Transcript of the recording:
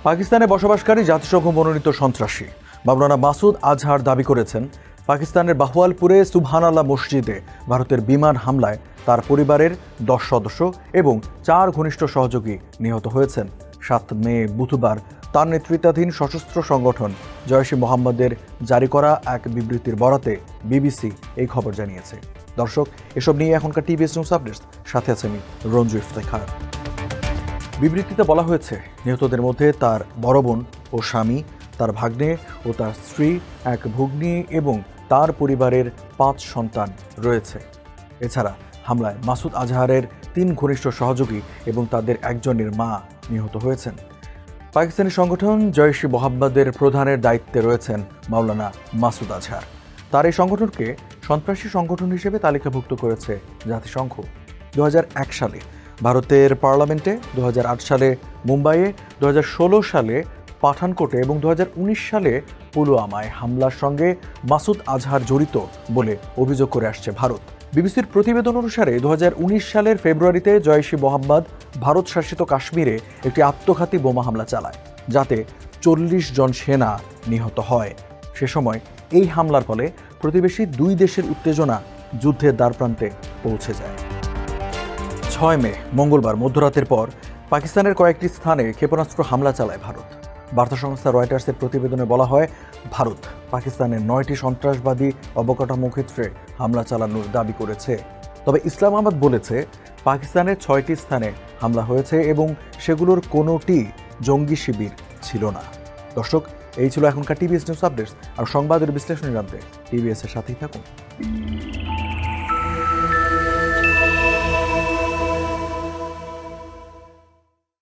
পাকিস্তানে বসবাসকারী জাতিসংঘ মনোনীত সন্ত্রাসী মাওলানা মাসুদ আজহার দাবি করেছেন, পাকিস্তানের বাহওয়ালপুরে সুবহানাল্লাহ মসজিদে ভারতের বিমান হামলায় তার পরিবারের 10 সদস্য এবং 4 ঘনিষ্ঠ সহযোগী নিহত হয়েছেন। 7 মে বুধবার তার নেতৃত্বাধীন সশস্ত্র সংগঠন জয়শ-ই মোহাম্মদের জারি করা এক বিবৃতির বরাতে বিবিসি এই খবর জানিয়েছে। দর্শক, এসব নিয়ে এখনকার টিভিএস নিউজ আপডেটস, সাথে আছে আমি রঞ্জু ইফতেখার। বিবৃতিতে বলা হয়েছে, নিহতদের মধ্যে তার বড় বোন ও স্বামী, তার ভাগ্নে ও তার স্ত্রী, এক ভগ্নী এবং তার পরিবারের 5 সন্তান রয়েছে। এছাড়া হামলায় মাসুদ আজহারের 3 ঘনিষ্ঠ সহযোগী এবং তাদের একজনের মা নিহত হয়েছেন। পাকিস্তানি সংগঠন জয়শ-ই মোহাম্মদের প্রধানের দায়িত্বে রয়েছেন মাওলানা মাসুদ আজহার। তার এই সংগঠনকে সন্ত্রাসী সংগঠন হিসেবে তালিকাভুক্ত করেছে জাতিসংঘ। 2001 সালে ভারতের পার্লামেন্টে, 2008 সালে মুম্বাইয়ে, 2016 সালে পাঠানকোটে এবং 2019 সালে পুলওয়ামায় হামলার সঙ্গে মাসুদ আজহার জড়িত বলে অভিযোগ করে আসছে ভারত। বিবিসির প্রতিবেদন অনুসারে 2019 সালের ফেব্রুয়ারিতে জয়শ-ই মোহাম্মদ ভারত শাসিত কাশ্মীরে একটি আত্মঘাতী বোমা হামলা চালায়, যাতে 40 জন সেনা নিহত হয়। সে সময় এই হামলার ফলে প্রতিবেশী 2 দেশের উত্তেজনা যুদ্ধের দ্বারপ্রান্তে পৌঁছে যায়। 6 মে মঙ্গলবার মধ্যরাতের পর পাকিস্তানের কয়েকটি স্থানে ক্ষেপণাস্ত্র হামলা চালায় ভারত। বার্তা সংস্থা রয়টার্সের প্রতিবেদনে বলা হয়, ভারত পাকিস্তানের 9টি সন্ত্রাসবাদী অবকাঠামো ক্ষেত্রে হামলা চালানোর দাবি করেছে। তবে ইসলামাবাদ বলেছে, পাকিস্তানের 6টি স্থানে হামলা হয়েছে এবং সেগুলোর কোনোটি জঙ্গি শিবির ছিল না। দর্শক, এই ছিল এখনকার টিভিএস নিউজ আপডেটস। আর সংবাদের বিশ্লেষণ জানতে টিভিএস এর সাথেই থাকুন।